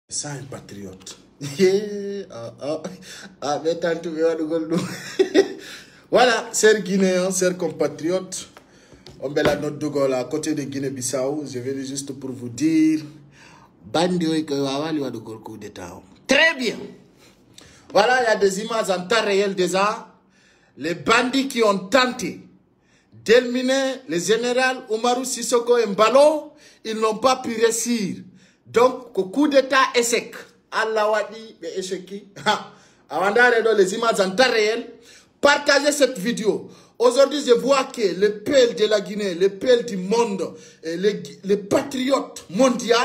Ça, un patriote. Mais tant voilà, chers Guinéens, chers compatriotes, on met la note de Gaulle à côté de Guinée-Bissau. Je vais juste pour vous dire, très bien. Voilà, il y a des images en temps réel déjà. Les bandits qui ont tenté d'éliminer le général Umaru Sissoko Embalo, ils n'ont pas pu réussir. Donc, le coup d'état échec. Allah wadi be échec. Avant d'aller les images en temps réel, partagez cette vidéo. Aujourd'hui, je vois que les peuples de la Guinée, les peuples du monde, les patriotes mondiaux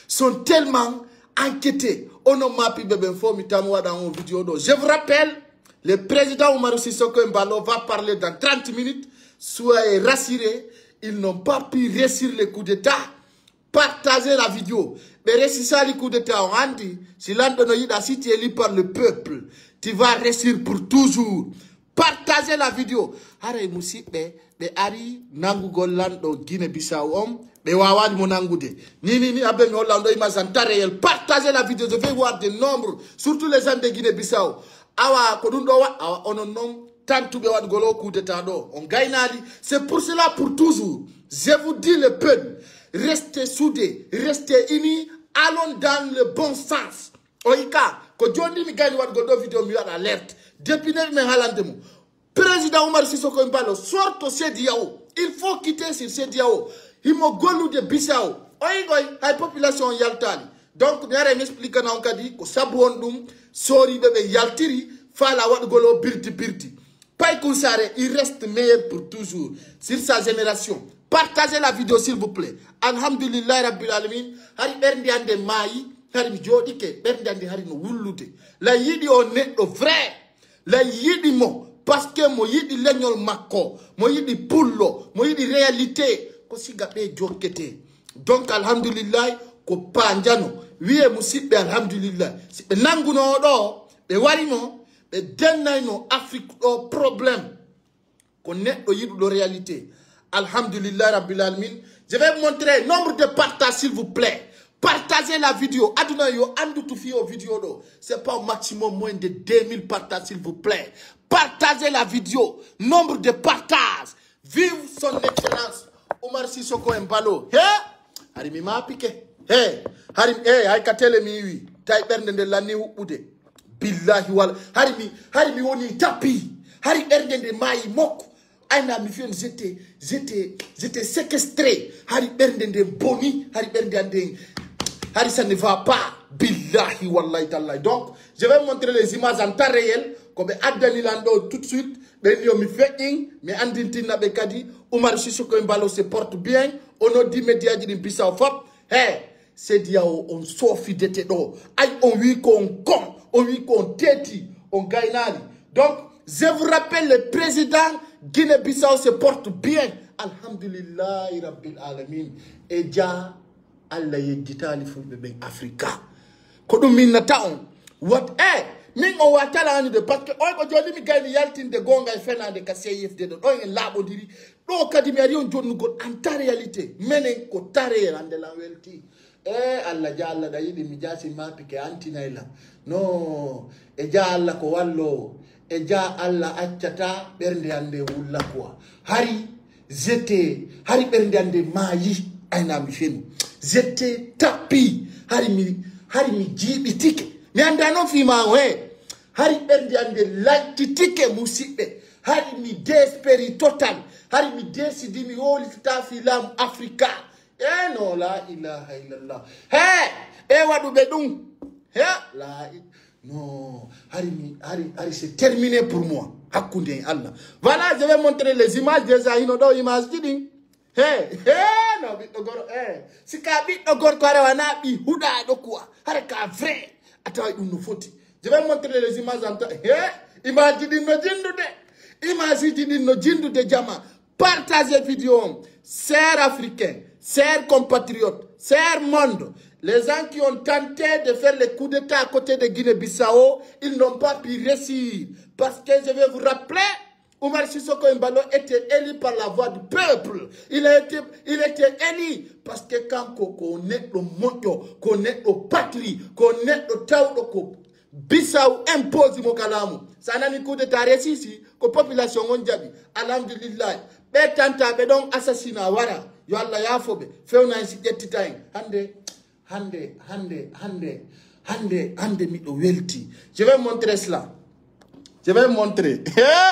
sont tellement inquiétés. On n'a pas pu dans une vidéo. Je vous rappelle, le président Umaru Sissoko Embalo va parler dans 30 minutes. Soyez rassurés, ils n'ont pas pu réussir le coup d'état. Partagez la vidéo. Mais réussir le coup d'état, on dit, si si tu es élu par le peuple, tu vas réussir pour toujours. Partagez la vidéo. Haré Moussi, Ari, Nangu Golan, Guinée-Bissau, Wawad Monangude. Ni, Abe Holland, Imazanta réel. Partagez la vidéo. Je vais voir des nombres, surtout les gens de Guinée-Bissau. Awa, Kodundowa, on nom. Tant tout le golo coup d'état on gagne. C'est pour cela pour toujours. Je vous dis le peuple, restez soudés, restez unis, allons dans le bon sens. Oika, ko Johnny mi gagne wat godo vidéo mi alerte. Depuis ne me halandemo. Président Umaru Sissoko Embalo sort au CEDEAO. Il faut quitter sur CEDEAO. Il mo golu de Bissau. Oigoy, la population yaltali. Donc nous allons expliquer na onkadi ko sabondum sori bebe yaltiri fala wat golo birti. Paï Koussare, il reste meilleur pour toujours sur sa génération. Partagez la vidéo s'il vous plaît. Alhamdulillah Rabbil Alamin. Hari berndi ande mayi, hari mi jodi ke berndi ande hari no wullude. La yidi on est vrai. La yidi mo parce que mo yidi legnol makko, mo yidi pullo, mo yidi réalité ko siga be jokete. Donc alhamdulillah ko panjano wiye musibe alhamdulillah. Be nanguno do be warimo. Et dernièrement, Afrique au problème. Connaître la réalité. Alhamdulillah Rabbil Alamin. Je vais vous montrer le nombre de partages, s'il vous plaît. Partagez la vidéo. Aduna yo andu tout fi au vidéo. C'est pas au maximum moins de 2000 partages, s'il vous plaît. Partagez la vidéo. Nombre de partages. Vive son excellence. Omar Sissoko Embalo. Harimi ma piqué. Harim, ay katele miwi. Tay berne de lani ude. Billahi wal harimi woni tapi hari bernde mayi moko ayna mi fion j'étais séquestré hari bernde boni hari bernde hari ça ne va pas billahi wallahi tallahi. Donc je vais vous montrer les images en temps réel comme adani lando tout de suite ben yo mi feking mais andintina be kadi Umaru Sissoko Embalo se porte bien ono di média di Bissau fop c'est dia on sofi dete do ay on wi kon kom on wi kon teti on gagnali. Donc je vous rappelle le président Guinée-Bissau se porte bien alhamdulillah rabbil alamin et ja alla yejitali fulbe ben Africa ko dum min taon what min o watala de parce que o ko jodi mi gayni yaltinde gonga e fenande ka CFD do en labo diri do kadi mi ari on jonnu god en ta réalité menen ko tare ande la welti Allah jalla da yidi mi jasi mapi ke antinayla no e ja Allah ko wallo e ja Allah accata bernde ande wulla quoi hari bernde ande mayi ayna mi fenu j'étais tapi hari mi jibi tike mi anda no fi ma hari bernde ande latti tike musibe hari mi desperi total hari mi desidi mi woli ta filam Africa. Non, la ilaha illallah. Wadu bedung. Non, Hari, c'est terminé pour moi. Hakunde Allah. Voilà, je vais montrer les images déjà. Inodo images ding. No, bitogoro. Si ka bitogoro kwa wana bi huda do quoi. Hareka vrai. Attends, il nous faut. Je vais montrer les images en temps. Image ding no jindu de. Image ding no jindu de jama. Partagez vidéo. Chers Africains. Chers compatriotes, chers monde, les gens qui ont tenté de faire le coup d'état à côté de Guinée-Bissau, ils n'ont pas pu réussir. Parce que je vais vous rappeler, Oumar Sissoko Embalo était élu par la voix du peuple. Il était élu parce que quand on est le moto, qu'on est le patrie, qu'on est le taou, Bissau impose mon kalamu. Ça n'a ni coup de taré ici, que population on jabi. Alhamdulillah. Betanta bedon assassinat wara. Yo Allah ya fobe. Feuna insi jetti time. Hande mi do welti. Je vais montrer cela. Je vais montrer.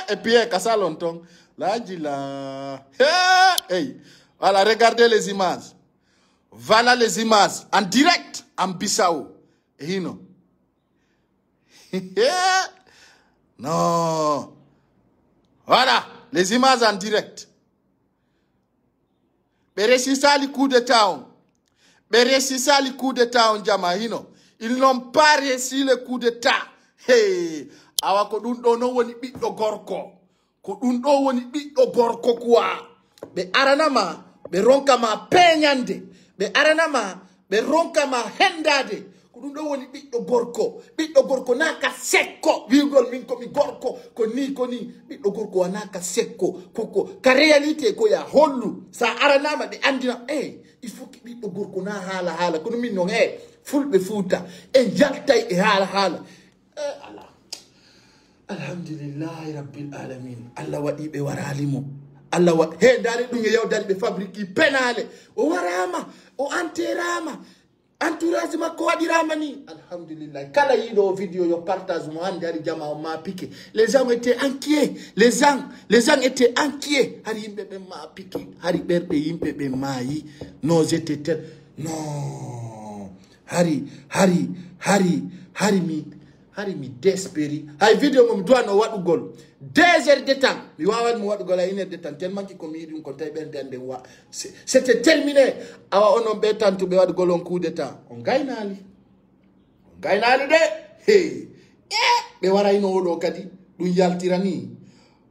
Et puis kassa longtemps. Là là. Hey. Voilà, regardez les images. Voilà les images en direct en Bissau. Hino. Non. Voilà, les images en direct. Beresisa le coup d'état. Beresisa le coup d'état en Jamahino. Ils n'ont pas réussi le coup d'état. Hey, awa ko dun do no woni biddo gorko. Ko dun do woni biddo gorko quoi. Be aranama, be ronkama peñande. Be aranama, be ronkama hendade. Ɗum woni ɓiɗɗo gorko naka sekko wigol min komi gorko ko ni ɓiɗɗo gorko wanaka sekko koko ka réalité ko ya hollu sa aranama ɗe andina il faut que ɓiɗɗo gorko na haala kono min non fulɓe fuuta jaltay e haala ala alhamdulillahi rabbil alamin Allah waɗi ɓe waralimo Allah wa dare ɗum e yewdare ɓe fabrique penale o warama o enterrama entourage makko waɗirama ni alhamdulillah kala yiɗo vidéo yo partage mo hande ari jama o ma piqué les gens étaient inquiets les gens étaient inquiets hari yimɓe ɓe ma piqué hari ɓerɗe yimɓe ɓe maayi non j'étais tel non hari mi despéri hay vidéo mo mi duwano waɗugol 2 heures de temps mi wawani mo waɗugol à 1 heure de temps tellement que komi yiɗi ɗum ko tawi ɓerde ande wa c'était terminé awa onon ɓe tantuɓe waɗugol on coup d'état on gaynali de hey ɓe warayno oɗo kadi ɗum yaltirani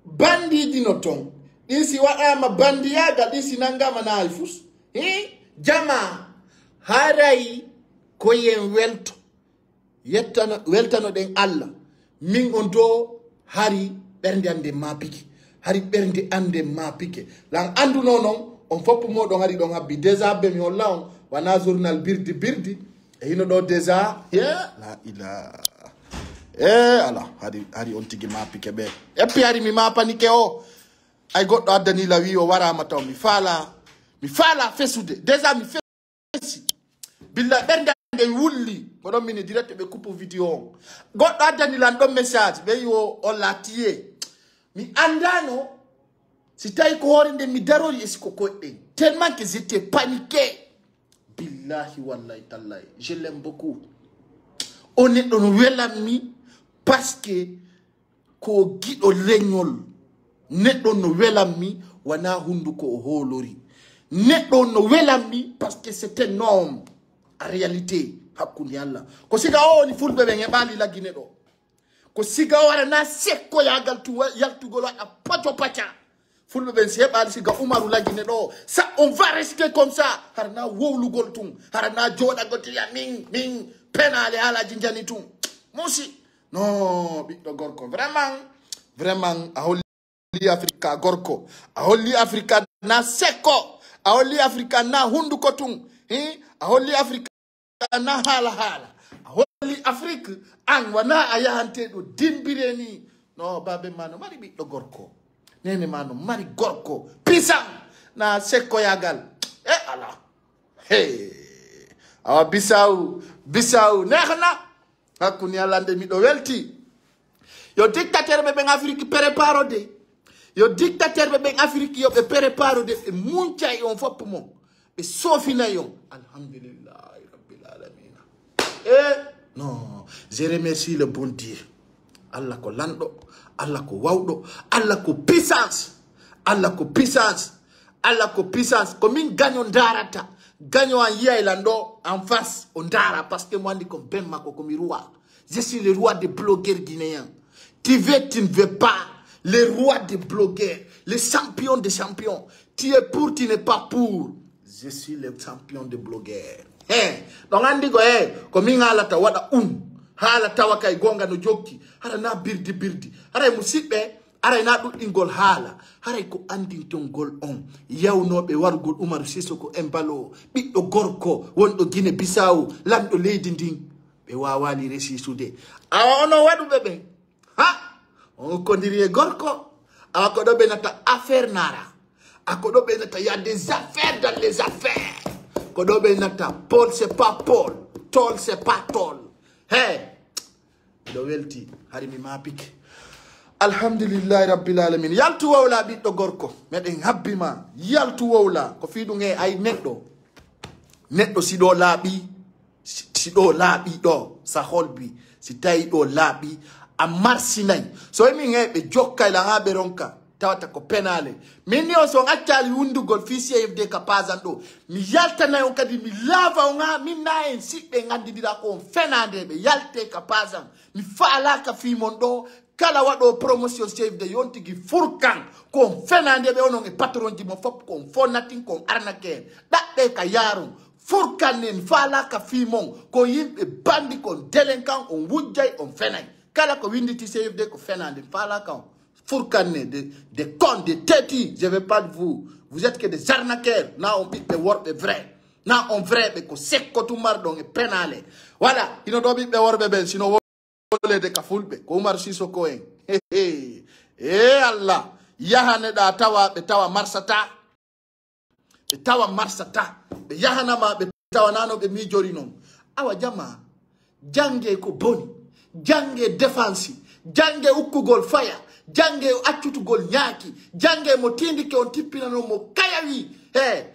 bandiji no ton ɗin si waɗama bandiyaga ɗin si nangama na hay fus jama haray koyen welto weltano den Allah min on do hari bernde ande ma piki hari bernde ande ma piki lan anduno non on foppu modon hari don habbi déjà be mi holla on wana journal birdi e hino do déjà la ila ala hari on tigi ma piki be e pi hari mi ma panike o ay goddo addani la wi o warama taw mi fala fesude déjà mi fesi billa bernde wulli godon mini direct be coupe vidéo goddo adani lan do message be yo o latiye mi andano si tay ko horinde mi daroli esiko kodde tellement que j'étais paniqué billahi wallahi tallahi je l'aime beaucoup on est don welami parce que ko gido leñol neddo no welami wana hunduko o holori neddo no welami parce que c'est un homme en réalité hakkundi Allah ko siga o ni fulbe be ngebali la Guinée do ko siga wara na sekko yagal tu yaltugolo a pato pacha fulbe be sebali siga Umaru la Guinée do ça on va rester comme ça harna wowlu goltum harna joda goti ya min penale ala jinjani tum musi non biddo gorko vraiment a holli Afrika gorko a holli Afrika na sekko a holli Afrika na hunduko tum a holli Afrika na hala holli Afrique an wana ayahante do dimbireni no babe mano mari biddo gorko nene mano mari gorko pisang na sekko yagal ala awa Bissau nehna hakuni alande mi do welti yo dictateur be Afrique préparo de yo dictateur be Afrique yo be préparo de e muncha yon fop mo be sofina yon alhamdulillah. Non, je remercie le bon Dieu. Allah ko lando, Allah ko wawdo, Allah ko puissance. Comme min gagne darata, gagne en yé lando en face on dara parce que moi ndi comme ben mako comme roi. Je suis le roi des blogueurs guinéens. Tu veux, tu ne veux pas. Le roi des blogueurs, le champion des champions. Tu es pour, tu n'es pas pour. Je suis le champion des blogueurs. Donc andi go komi ngalata wada halata wakai gonga no jokki hara na birdi hara musibbe aray na ɗuɗɗingol haala haray ko andintongol on yawnoɓe wargol Umaru Sisoko Embalo ɓiɗɗo gorko wonɗo Guinée Bissau lamɗo leydi ndin ɓe wawali resisude awa ono waɗuɓe ɓen ha on kodiri e gorko awa ko ɗo ɓe nata affaire nara ako ɗo ɓe nata y a des affaires dans les affaires ko ɗo ɓe nata Paul c'est pas Paul tol c'est pas tol hey ɗo welti hari mi mapike alhamdulillahi rabbil alamin yaltu wowla ɓiɗɗo gorko meɗen habbima yaltu wowla ko fiɗum e ay neɗɗo siɗo laaɓi ɗo sa holbi si tawi ɗo laaɓi a marsinayi so emin e ɓe jokkayla ha ɓe ronka tawata ko penale min ni o so accali wundugol fi CFD ka pasan ɗo mi yaltanayi on kadi mi laava on ha min na en siɓɓe gandidira ko on fenade ɓe yalte ka pasan mi faalaka fimon ɗo kala waɗo promotion CFD yontigi furkan ko on fenade ɓe onon e patron ji mo fop ko on fonnatin ko on arnake ɗaɓɓe ka yarum furkan en faalaka fimon ko yimɓe bandi kon délinquant on wujjay on fenay kala ko winditi CFD ko fenade faalaka on Fourcané, des cons, des têtis, je ne veux pas de vous. Vous êtes que des arnaqueurs. Là, on pique des words vrai. Là, on vrai, mais qu'on sait que tout le monde est pénal. Voilà, il ne doit pas avoir bébé, sinon on va les cafoulbe. Omar Sisoko. Eh Allah, Yahane da tawa marsata. Tawa marsata. Yahana ma tawa nano be mijorinom. Awa jama, jange ko boni, jange defensi, jange ukugol fire. Jange accutugol ñaaki jange mo tindike on tippinano mo kayawi he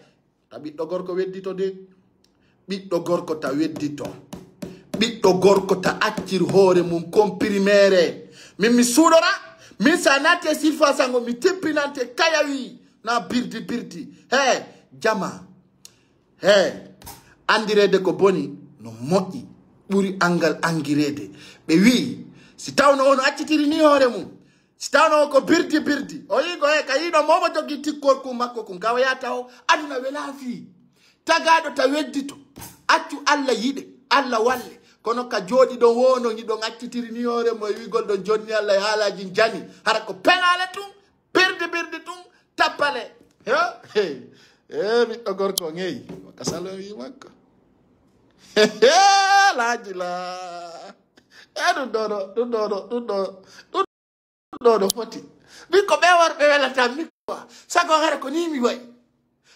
ta ɓiɗɗo gorko weddito de ɓiɗɗo gorko ta weddito ɓiɗɗo gorko ta accir hoore mum comprimére min mi suuɗora min sa naati e surface ango mi tippinante kayawi na birdi he jama he andirede ko boni no moƴƴi ɓuri angal angirede ɓe wi si tawno ono accitiri ni hoore mum Stano ko birdi o yigo e kayino momo jogi tikkol kum makko kum kawa yata o aduna welafi tagado ta weddito accu alla yide alla walle kono ka jodi do wono ni do accitiri ni hore mo wigol do jonni alla haalaji jani hara ko penale tum birdi tum tapale mi do gorko ngey kasalo wi makko la do foti bi ko be war be welata mi quoi sago hare ko ni mi way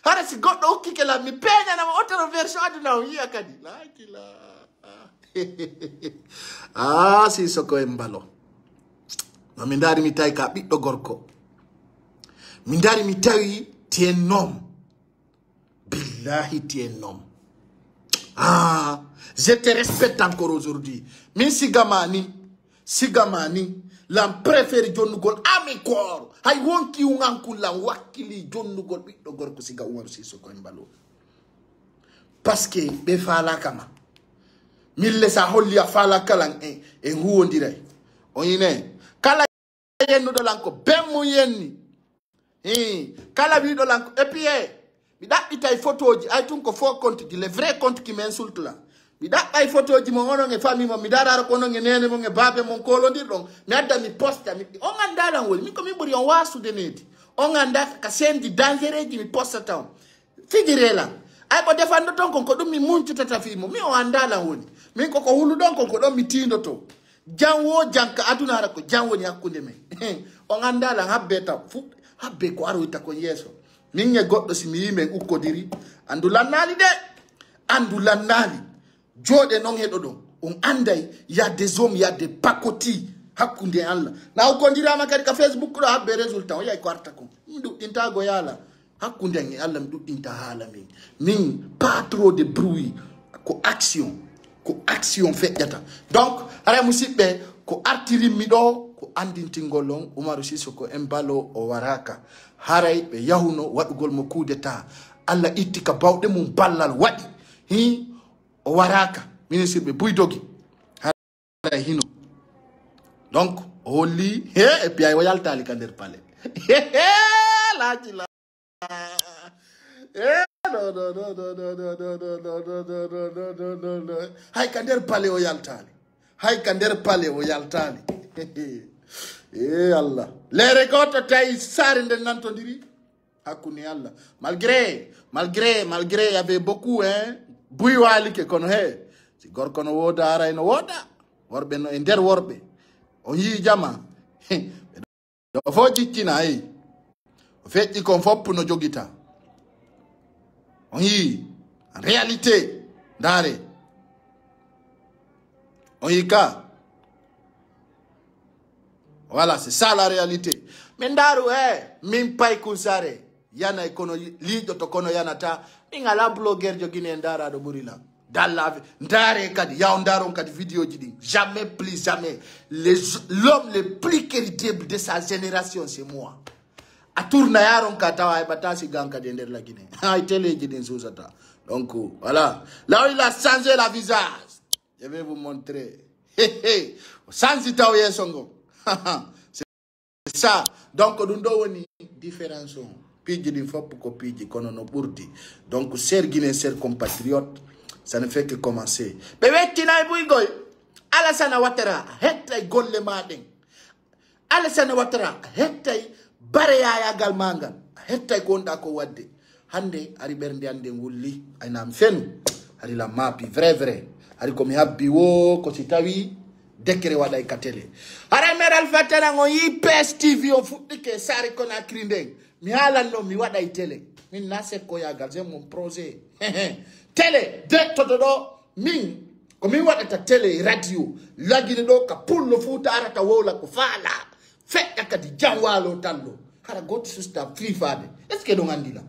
hare si goddo okkike la mi peña na auto version aduna o yiya kadi la kila Sisoko Embalo no mi ndari mi tay ka ɓiɗɗo gorko mi ndari mi tawi tien nom billahi tien nom je te respecte encore aujourd'hui min sigamani lam préféré jonnugol amikor hay wonki ungankulam wakkili jonnugol ɓiɗɗo gorko siga Umaru Sisoko Embalo parce que ɓe faala kama mille sa holli a faala kalan e huwodiray on yine kala yennuɗo lan ko bemmu yenni kala wiɗo lan ko et puis mi ɗaɓɓitay photo ji ay tun ko faux compte ji les vrais compte qui m'insulte là mi ɗaɓɓay photo ji mo onon e famille mo mi darara ko onon e nene mon e baabe mon kolondirɗon mi adda mi posta on andalan woni min ko min ɓuuri on wasude nedi on anda ka sendi dangereux ji mi postata on figirela ay ko defando ton kon ko ɗum mi muncutata fimo mi o andalan woni min koko huluɗon kon ko ɗon mi tindoto janwo janka aduna hara ko jan woni hakkude men on andalan habbe taw fu habbe ko aroyta kon yeeso min e goɗɗo si mi yimen ukkodiri andu lannali de andu lannali jooɗe non heɗo ɗon on anday y a des hommes y a des pakoti hakkunde Allah na ukkodirama kadi ka Facebook ɗo habbe résultat o yay ko arta kon mi ɗuɗɗintago yaala hakkunde e Allah mi ɗuɗɗinta haala min pas trop de bruit ko action feƴƴata donc hara musidɓe ko artirinmi ɗo ko andintingol on Umaru Sisoko Embalo o waraka haray ɓe yahuno waɗugol mo coup d'état Allah itti ka bawɗe mum ballal waɗi o waraka ministre ɓe buydogi haray hino donc o holli et puis ay o yaltali ka nder palais laaji la hay ka nder palais o yaltali Eh Allah. Les récoltes taille sari de Nantondiri. Akuni Allah. Malgré, il y avait beaucoup, hein. Bouywali ke kono he. Si gor kono woda ara ino woda. Worbe no ender worbe. On yi jama. Do foji kina eh. Feti kon fop no jogita. On y en réalité dare. On y ka. Voilà, c'est ça la réalité. Mais ndaru min pay kusare. Yana ikono lido to kono yana ta. Inga la blogger jogine ndara do burila. Dans la vie. Ndare kadi ya ndaro kadi vidéo jidi. Jamais plus jamais. L'homme le plus crédible de sa génération c'est moi. A tourna yaron katawa e batasi ganka de nder la Guinée. Ay télé jidi sousata. Donc voilà. Là où il a changé la visage. Je vais vous montrer. Sans itaouye songo. C'est ça. Donc, nous avons une différence. Pidji d'une fois pour pidji, qu'on en a bourdi. Donc, chers Guinéens, chers compatriotes, ça ne fait que commencer. Bébé, tu n'as pas eu goy. Alassane Ouattara, hetay golle maden. Alassane Ouattara, hetay bareya galmanga. Hetay gonda ko wadde. Hande, ari bernde ande wulli. Aynam fenu. Ari la mapi, vrai. Ari komi habbi wo, ko sitawi. Dekere wada ikatele. Ara meral fatana ngo IPS TV on futike sari kona krindeng. Mi hala no mi wada itele. Min nase koya galze mon projet. Tele de tododo min ko mi wada ta tele radio lagini do ka pullo futa ara ta wola ko fala. Fekka kadi jawalo tallo. Hara got sister free fade. Est-ce que do ngandila?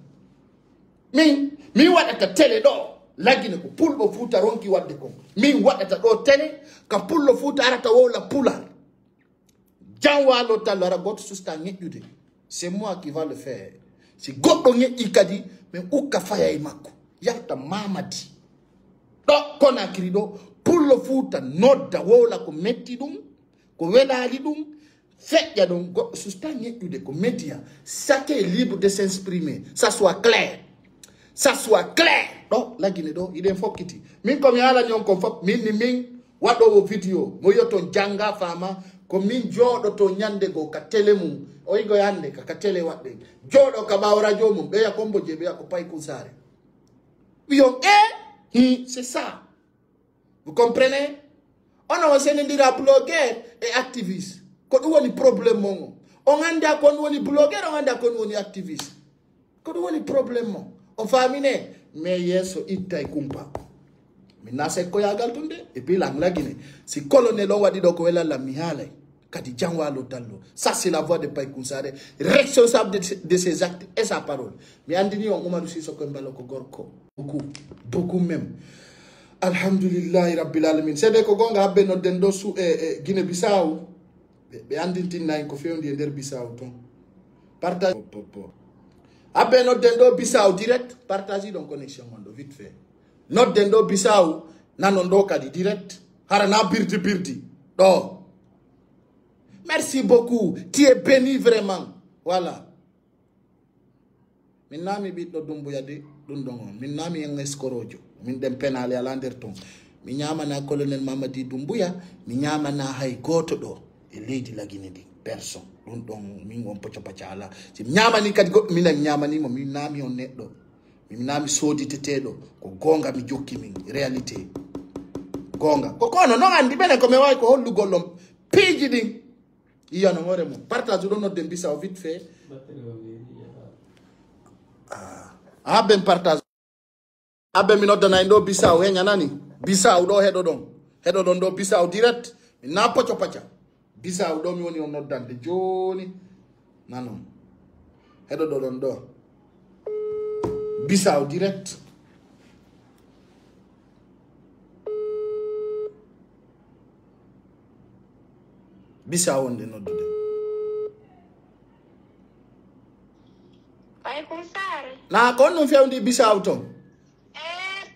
Mi wada ta tele do lagine ko pulbo futa ronki wadde ko min wadata do tele ka pullo futa arata wola pula janwalo tallo ara goto susta ngeddude c'est moi qui va le faire si goddo ngeddi kadi men ukka faya e makko yarta mamadi do kona krido pullo futa nodda wola ko metti dum ko welali dum fekja dum goddo susta ngeddude ko media chacun est libre de s'exprimer ça soit clair. Ça soit clair. Donc, la Guinée, il est fort kiti. Min comme yala nyon confort, min ni min wado video. Moyo ton janga fama, comme min jodo to nyande go ka tele mum. Oigo yande ka tele wadde. Jodo ka ba radio mum. Beya kombo je beya ko pay kusare. Bion c'est ça. Vous comprenez? On a aussi ndira blogueur et activiste. Ko woni problème mon. On anda ko woni blogueur, on anda ko woni activiste. Ko woni problème mon. On famine mais yeso itay kumpa mina se ko yagal tunde et puis la Guinée si colonel on wadi do ko wela la mihala kati jangwalo tallo ça c'est la voix de Pay Kounsare responsable de ses actes et sa parole mais andini on Oumar Sissoko Embalo ko gorko beaucoup même alhamdulillah rabbil alamin c'est de ko gonga habbe no den do su Guinée Bissau be andintin nay ko fewndi der Bissau ton partage Abe not dendo Bissau direct, partagez donc connexion mondo vite fait. Not dendo Bissau, nanondo kadi direct, harana birdi. Do. Merci beaucoup, tu es béni vraiment. Voilà. Min nami bit do dumbuyade dundongo. Min nami en escorojo. Min dem penale ala nder ton. Mi nyama na colonel Mamadi Doumbouya, mi nyama na hay goto do e leydi la Guinée di personne. Don min won pocha ala si nyamani kadi goddo min nyamani mo min nami on neddo min nami sodi tetedo ko gonga mi jokki min réalité gonga ko kono non andi bene ko me way ko hollu gollom piji din iya no ngore mo partage do nodde Bissau vite fait ben partage mi nodda nay do Bissau e nyanani Bissau do hedo don do Bissau direct na pocha Bissau do mi woni on noddande joni nanon hedo do Bissau direct Bissau on de noddude Pay Kounsare na kon non fewndi Bissau ton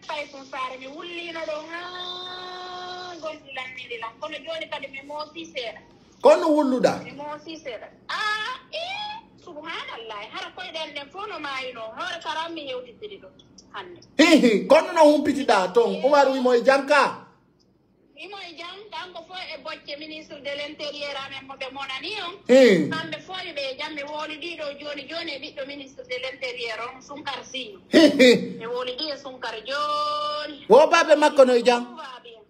Pay Kounsare mi wullino do ha gondi lannidi lam kono joni kadi mi moosi seeda kono wulluda mi moosi seeda subhanallah hara koyɗen ɗen fof no maayino hoore karam mi yewtidiri ɗo hannde kono no humpitida ton Oumar wi moye janka Imo e jam tanko fo e bocce ministre de l'intérieur amen mo be monani on kambe fo be jam me woli dido joni biddo ministre de l'intérieur on sunkar si me woli di sunkar joni wo babe makko no jam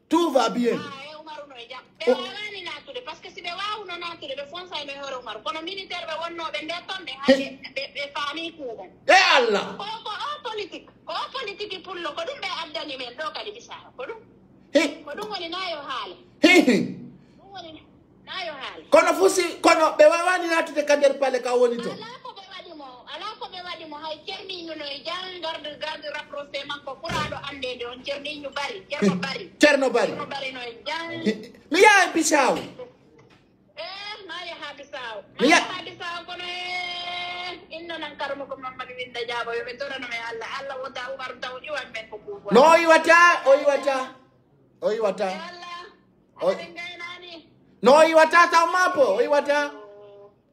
tout va bien e Umaru no jam be wani natude parce que si be waaw no natude be fonsa e me horo Umaru kono militaire be wonno be ndetonde hande be fami ko e Allah ko politique pour lo ko dum be addani men do kadi bisa ko dum ko dum woni nayo haale dum woni nayo haale kono fusi kono be wawani natude kader pale ka woni to ala ko be wadi mo hay cerni ñu no jang garde rapproché makko purado ande de on cerni ñu bari cerno bari no jang mi ya bisaw nayo ha bisaw kono inno nan karmo ko mamadi winda jabo yo be torano me Allah wota Umaru taw di wan men ko ko no iwata no iwata taw mapo iwata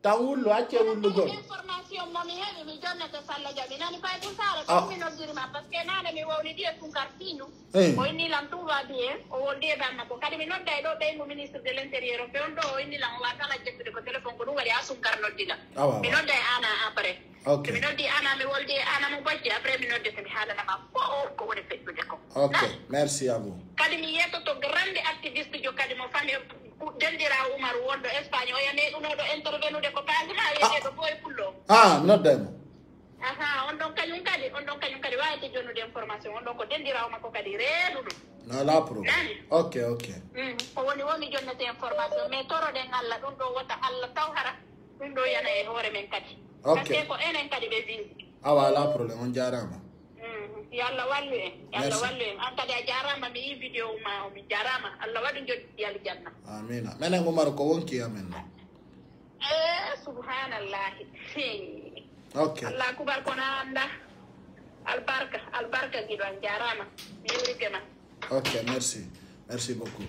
taw wullo acce wullugo information momi hebi mi jonnata salla jabi nani fay bu sara ko mi nodirima parce que nana mi wawni di fu kartinu o inni lam tout va bien o wolde banna ko kadi mi nodda do be mo ministre de l'intérieur be on do o inni lam wa kala jekkude ko téléphone ko dum wari asum karnoddiga mi nodda ana après mi noddi ana mi wolde ana mo bacci après mi nodde mi halana ma ko woni feddude ko merci à vous kadi mi yettoto grande activiste jo kadi mo fami dendira Umaru wondo Espagne o yane uno do intervenude ko pasma yede do boy pullo noddemo on don kanyum kadi waati jonnude information on don ko dendira ma ko kadi reedu no la pro ok ko woni womi jonnete information mais toro den Allah dum do wata Allah taw hara dum do yana e hore men kadi parce ko enen kadi be vindi la problème on jarama yalla wallu en an kadi a jarama mi yi vidéo ma mi jarama Allah wadu joddi yalla janna amina menen Umaru ko wonki amen subhanallah Allah kubar kono anda albarka gido an jarama mi yurike ma merci beaucoup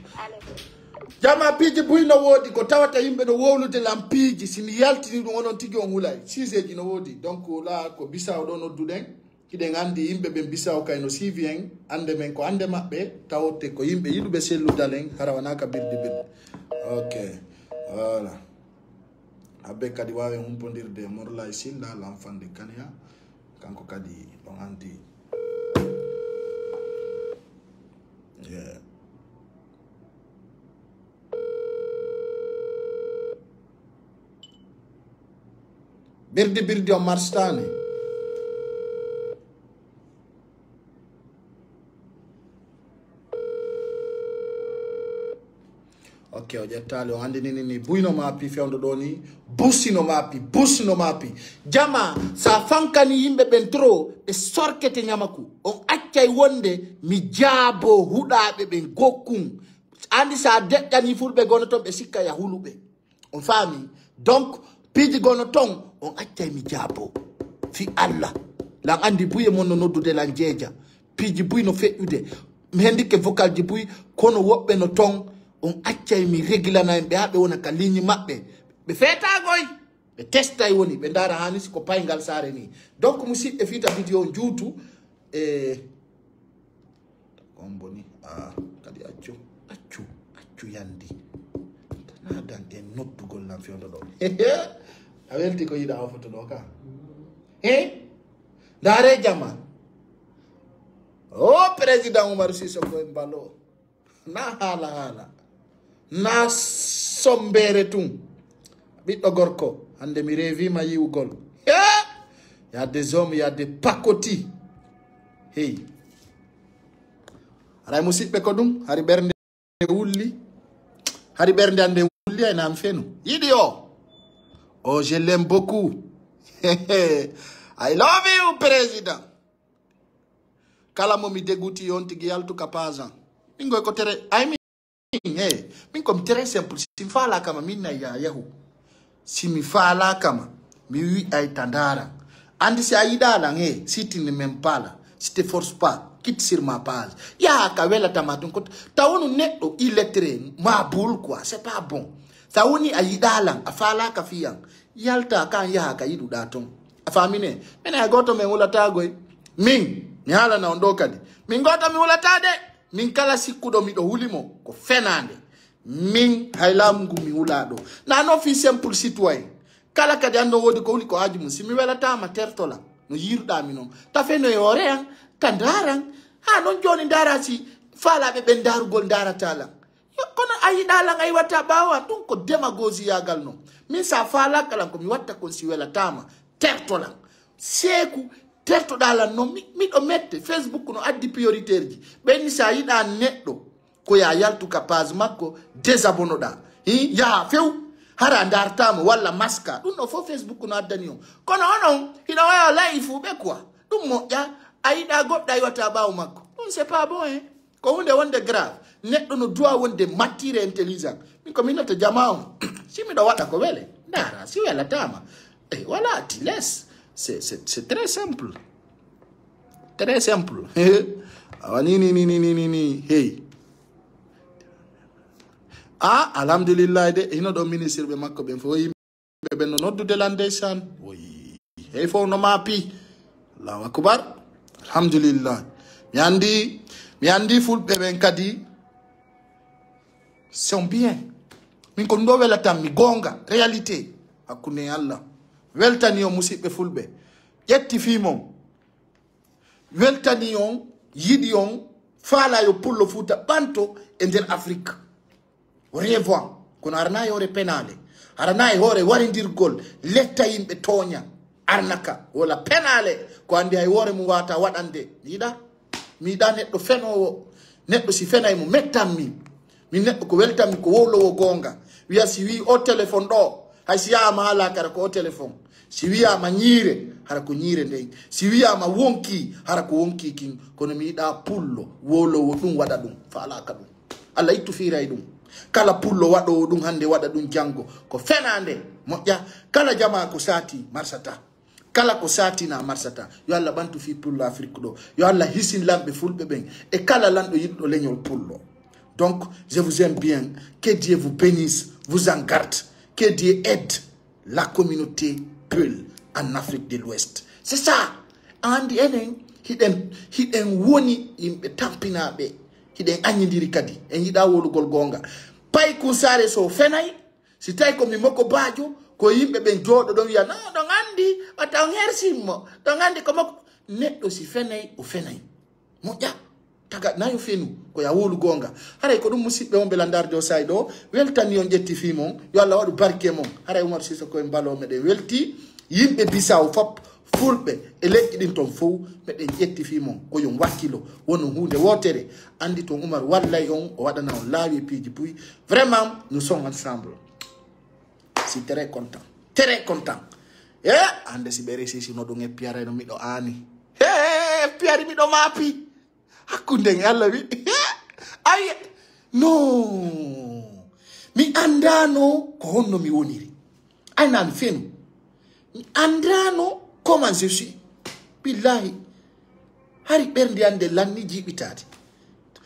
jama piiji buyno woodi ko tawata yimɓe no wowlude lam piiji simi yaltini ɗum onon tigi on hulay siseji no woodi donc la ko bisaw ɗo nodduɗen kiɗen andi yimɓe ɓen bisaw kayno sivi en ande men ko ande maɓɓe tawote ko yimɓe yiɗuɓe selludal en hara wonaka birde ok voilà abbe kadi wawi humpodirde Morlay Silla l'enfant de Kania kanko kadi ɗon andi birdi o marstani ok o ƴettali o andinini ni buyno mapi fewdo ɗo ni bussino mapi jama sa fankani yimɓe ɓen trop ɓe sorkete ñamaku on accay wonde mi jaabo huɗaɓe ɓen gokkum andi sa deƴƴani fulɓe gono ton ɓe sikka ya huluɓe on faami donc piiji gono ton on accay mi jaabo fi Allah lan andi buye mon no noddude lan jeeja piiji buy no feƴƴude mi hendike vocal ji buy kono woɓɓe no ton on accay mi régulana en ɓe ha ɓe wona ka ligne maɓɓe ɓe feetagoy ɓe testay woni ɓe dara hani siko paygal saare ni donc musidɓe fiita vidéo juutu on boni kadi accu yandi nadan e noddugol lam fewdo ɗo a welti ko yiɗa o foto ɗo ka ndaare jama o président Umaru Sissoco en balo na haala na sombere tun ɓiɗɗo gorko hande mi revima yiwgol ya des hommes ya des pakoti hey aray musidɓe ko ɗum hari ɓernde wulli hari ɓernde ande wulli ay nan fenu yiɗi oh je l'aime beaucoup I love you président kala mo mi deguti on tigi yaltu ka pasan min goy ko tere ay min ko mi très simple si fala kama min na yahu si mi fala kama mi wi ay tandara andi si ayida la si tu ne m'aimes pas là si te force pas quitte sur ma page ya ka wela tamatun ko tawonu neddo illettré ma boule quoi c'est pas bon tawoni ayida la afala ka fiyan yalta kan ya ka yidu daton afamine mena goto me wulata goy min mi hala na ondo kadi min goto mi wulata de min kala sikkuɗo miɗo hulimo ko fenande min haylamu mi hulado na no fi simple citoyen kala kadi ando wodi ko huli ko haji mum simi welatama tertola no yiruɗa mi non ta fe no yore an ta daran ha non joni darasi faalaɓe ɓen darugol daratala kono ayiɗalan ay watta ɓawa ɗum ko démagogie yagal non min sa faala kalan ko mi watta kon si welatama tertolan seeku tertoɗalan noon miɗo mette Facebook no addi prioritaire ji ɓenni sa yiɗa neɗɗo ko ya yaltu ka page makko désabonnoɗa yaha few hara dartamo walla maska ɗum ɗo fof Facebook no addani on kono onon hiɗo waya layi fu ɓe quoi ɗum moƴƴa a yiɗa goɗɗo a yiwata ɓawo makko ɗum c'est pas bon hein ko hunde wonde grave neɗɗo no doit wonde mattire intelligent min ko minata jama on si miɗo waɗa ko wele dara si welatama voilà ti laisse c'est très simple ni hey alhamdulillah de hino ɗo ministre ɓe makko ɓen fo yimɓe ɓen no noddude lande san oyi hey fo no maapi allahu akbar alhamdulillah mi andi fulɓe ɓen kadi sont bien min ko ɗum ɗo welatam mi gonga réalité hakkunde Allah weltani on musidɓe fulɓe ƴetti fimon weltani on yiɗi on faala yo pullo fuuta ɓanto e nder Afrique o revoit kono arana e hoore penale arana e hoore warindirgol letta yimɓe tooña arnaka wala penale ko andi hay hoore mum wata waɗande mi yiɗa neɗɗo fenowo neɗɗo si fenay mo mettanmi min neɗɗo ko weltanmi ko wowlowo gonga wiya si wi o téléphone ɗo hay si yama hala kara ko o téléphone si wiyama ñiire hara ko ñiire nden si wiyama wonki hara ko wonki kin kono mi yiɗa pullo wowlowo ɗum waɗa ɗum falaka ɗum Allah ittu firay ɗum kala pullo waɗowo ɗum hande waɗa ɗum jango ko fenande moƴƴa kala jama ko sati marsata kala ko satina marsata yo Allah ɓantu fi pullo Afrique ɗo yo Allah hisin lamɓe fulɓe ɓen e kala lanɗo yiɗɗo leñol pullo. Donc je vous aime bien, que Dieu vous bénisse, vous en garde, que Dieu aide la communauté Peul en Afrique de l'Ouest. C'est ça. Andi enen hiɗen woni yimɓe tampinaɓe hiɗen añidiri kadi en yiɗa wolugol gonga pay kun sare so fenay si tawi komi makko baajo ko yimɓe ɓen jooɗo ɗon wiya no ɗon andi wata on hersimmo ɗon andi ko makko neɗɗo si fenay o fenay moƴƴa taga nayo fenu ko ya wolu gonga haray ko ɗum musidɓe on belandarde o say ɗo weltani on ƴetti fi mon yo Allah waɗu barke mon haray Oumar Sissoko en balo meɗen welti yimɓe Bisaw fop fulɓe e leƴƴi ɗin ton fof meɗen ƴetti fi mon ko yon wakkilo wono hunde wotere andi ton Oumar wallay on o waɗana on laawi piiji puy vraiment nous sommes ensemble si très content hande si ɓe resisi no ɗum e piyare no miɗo aani piyari miɗo maapi hakkunde Allah wi ay no mi andano ko honno mi woniri ay nan fenu mi andano comment je suis billahi hari ɓernde ande lanni jiɓitade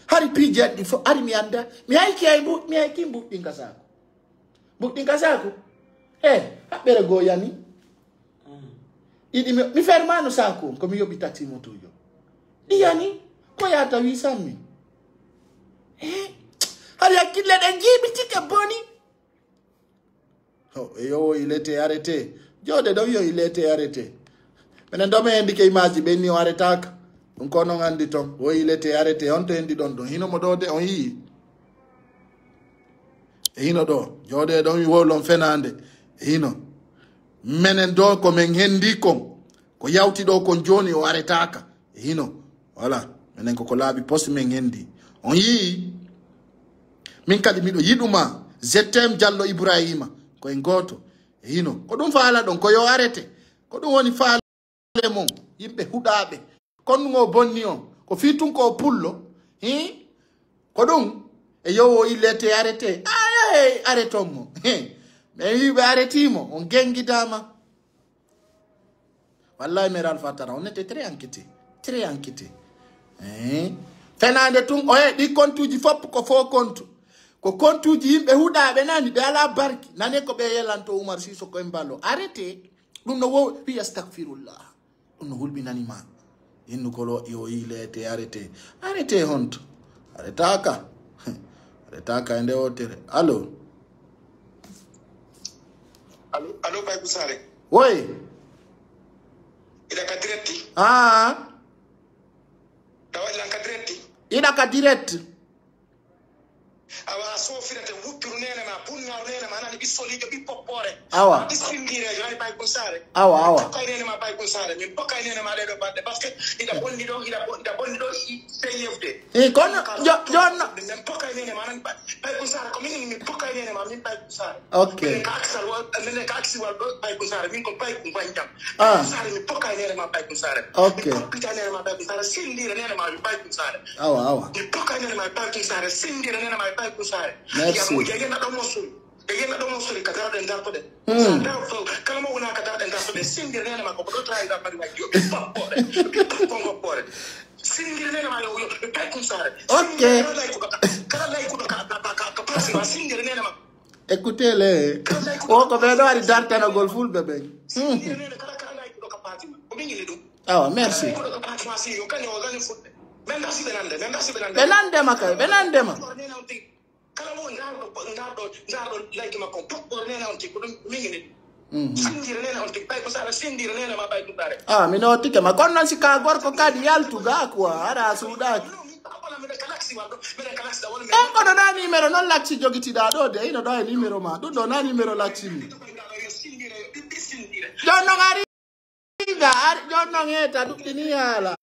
hari piiji anɗi fof ari mi anda mi hayki mbuɗɗin kasako haɓɓere goo yani ɗiɗi mi fermano sako ko mi yoɓi taxi motojo ɗi yani ko yata 800 000 hari hakkille ɗen jiɓitike boni yo il était arrêté jode ɗon yo il était arrêté minen ɗo mi hendike image ɓenni o arrêtaka ɗum ko non andi ton o il était arrêté on to hendi ɗon ɗon hinomo ɗo de on yii e hino ɗo jode ɗon wi wolon fenande e hino minen ɗo komin hendi kon ko yawti ɗo kon joni o arrêtaka e hino voilà minen koko laaɓi poste min hendi on yii min kadi miɗo yiɗuma Zetem Diallo Ibrahima koye goto e hino ko ɗum faala ɗon ko yo arrêté ko ɗum woni faale mon yimɓe huɗaɓe kon ɗum o bonni on ko fitun ko pullo ko ɗum e yowo illete arrêté arrêton mo mais wiɓe arrêtimo on gengidama wallahi meral fatara on était très enquêté fenande tun o ɗi comptuji fop ko fo compte ko comptuji yimɓe huɗaɓe nani ɓe ala barki nane ko ɓe yelanto Oumar Sissoko en ballo arrêté ɗum no wo wi astagfirullah ɗum no hulɓinanima innugolo yo ilete arrêté honto Aretaka ende otere. Allo? Allo, Pai Kusare. Oui. Ida ka diretti. Dawa ila ka diretti. Ida ka diretti. Awa so firate wuturu nene ma punna nene ma nani bisoli bi popore. Awa. Disindire jani Pai Kusare. Awa. Pokai nene ma Pai Kusare. Mi pokai nene ma ledo bande parce que ida bondi do CFD. Kono John men pokai nene ma nani Pai Kusare ko min mi pokai nene ma min Pai Kusare. Okay. Ka aksi wal Pai Kusare min ko Pai Kusare. Kusare mi pokai nene ma Pai Kusare. Okay. Pita nene ma Pai Kusare sindire nene ma Pai Kusare. Awa. Mi pokai nene ma Pai Kusare sindire nene ma Pai Kusare. Merci. Ya na do mosul. Ya na do mosul ka dara den dato de. Kala mo wona ka dara den dato de sindire nene ma ko do try da mari wa yo. Pore. Sindire nene ma yo Pai Kusare. Okay. Kala lay ko ka pasi ma sindire nene ma. Écoutez-le. Oh, comme elle a d'artana na golful bébé. Ah, merci. Benande makay, benande ma. Ah, mi no tike ma kono si ka gor ko kadi yaltu ga kwa ara suda. Kono na numero non laksi jogiti da do de ino do e numero ma. Do na numero laksi mi. Jono ngari ga jono ngeta dukini hala.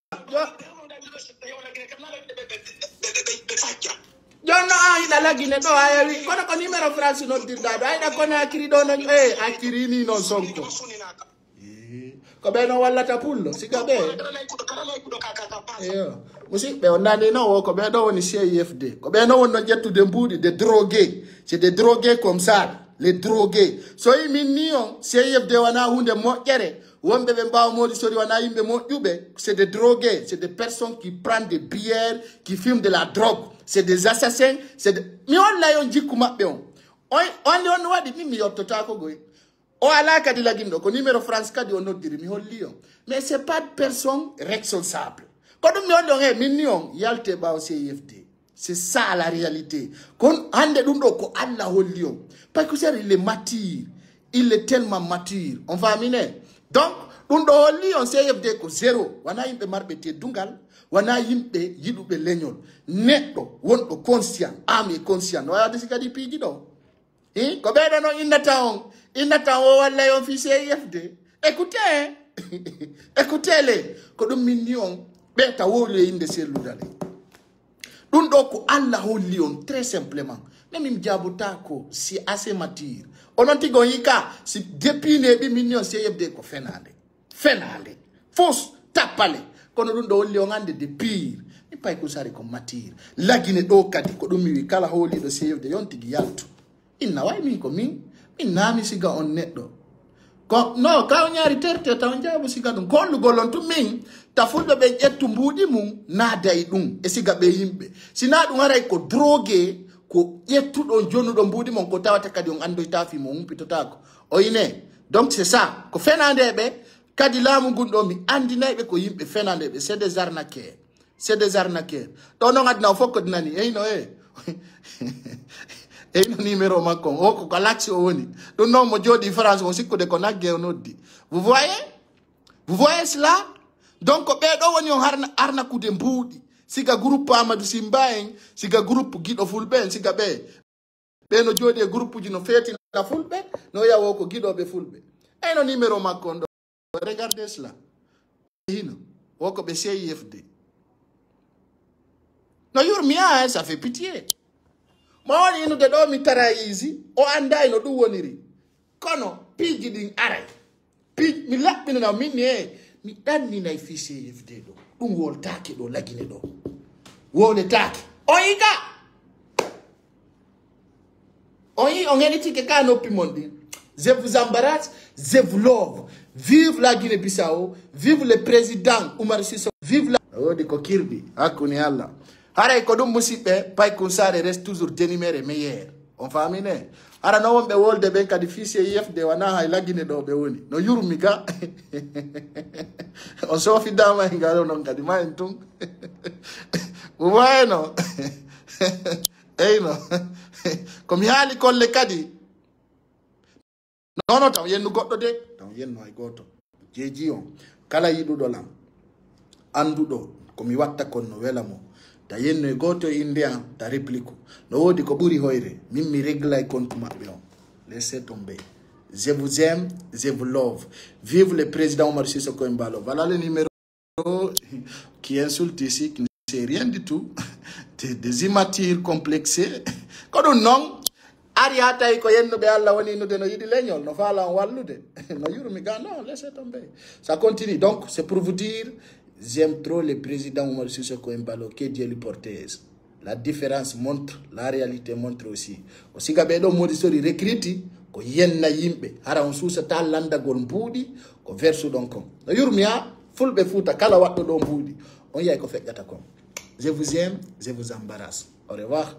Jono ida lagine do ayi kono ko numero France no dirda do ayda kono akiri do no akiri ni no sonko. Ko beno walla tapullo sigabe. Musique be onane no ko be do woni CIFD. Ko be no wonno jettude mbudi de drogués. C'est des drogués comme ça, les drogués. So yimi nion CIFD wana hunde moƴƴere. Wombe be mbaw modi sori wana yimbe moƴƴube. C'est des drogués, c'est des personnes qui prennent des bières, qui fument de la drogue. C'est des assassins, c'est mi on la yon jikku mabbe on. On wadi mi yottota ko goy. O ala kadi lagindo ko numéro France kadi on noddiri mi holli on. Mais c'est pas de personne responsable. Quand on me million yalte ba CIFD. C'est ça la réalité. Quand ande dundo ko Allah holli on. Parce que il est mature. Il est tellement mature. On va amener. Donc dundo holli on CIFD ko zéro. Wana yimbe marbe te dungal. Wana yimbe yidube leñol. Netto wonto conscient. Ame conscient. Waya desika di piji do. Ko be no innata on. Innata o walla yon fi CIFD. Écoutez-les. Ko dum million beta wole inde seludale. Dun do ko Allah holli on très simplement. Même mjabuta ko si assez mature. Ononti go yika si depuis ne bi million CFD ko fenande. Fos tapale. Kono dun do holli on ande de pire. Ni pay ko sare ko mature. Lagine do kadi ko dum mi kala holli do CFD yonti gi yaltu. Inna way min ko min nami siga on neddo. Ko no ka nyari terte ta on jabu siga dum kollu golon to min ta fulbe be jettu mbudi mum na day dum e siga be yimbe sina dum haray ko drogué ko jettu do jonnudo mbudi mon ko tawata kadi on ando tafi mo umpitota ko o ine donc c'est ça ko fenande be kadi lamu gundo mi andinaybe ko yimbe fenande be c'est des arnaqueurs do no ngadna fokko dinani no no numéro makko o ko galaxy o woni do no mo jodi France on sikko de ko nagge o noddi vous voyez cela. Donc be do woni on arna kude mbudi siga groupe Amadou Simba en siga groupe Gido Fulbe siga be no jodi e groupe ji no feti la Fulbe no yawo ko Gido be Fulbe no numéro makko do regardez cela hino o ko be CIFD no yurmia ça fait pitié. Ma woni inu de do mi tarayizi o anda no du woniri kono piji din aray piji mi labbina na minni mi danni nay fi CIFD do dum wol taake do lagine do wole taake on est que ka no pimondi. Je vous embrasse, je vous love. Vive la Guinée-Bissau, vive le président Oumar Sissoko, vive la Odi ko kirbi akuni Allah. Ara ko dum musibe pay kunsare reste toujours denimere meilleur. On fa amine. Ara no wonbe wolde ben kadi fi CIFD wana hay lagine do be woni. No yurmi ga. On so fi dama ngalo non kadi ma entum. Bueno. eyno komi haali kolle kadi non taw yennu goɗɗo de taw yennu hay goto jeeji on kala yiɗuɗo lam anduɗo komi watta kon no wela mo ta yennu e goto inde an ta réplique no wodi ko ɓuri hoyre min mi régla e compte maɓɓe on laissez tomber. Je vous aime, je vous love. Vive le président Oumaro Sissoko Embalo. Voilà le numéro qui insulte ici, qui ne sait rien du tout. Des immatures complexés. Quand non, Ariata et Koyen be Allah woni no de no yidi leñol no fala on wallude. No yurumi ga non, laissez tomber. Ça continue. Donc, c'est pour vous dire, j'aime trop le président Oumaro Sissoko Embalo, que Dieu lui porte. La différence montre, la réalité montre aussi. Aussi gabedo modi sori recriti ko yenna yimbe hara on susata landagol mbuudi ko versu don kon no yurmiya fulbe futa kala waddo do mbuudi on yay ko feggata kon. Je vous aime, je vous embarrasse. Au revoir.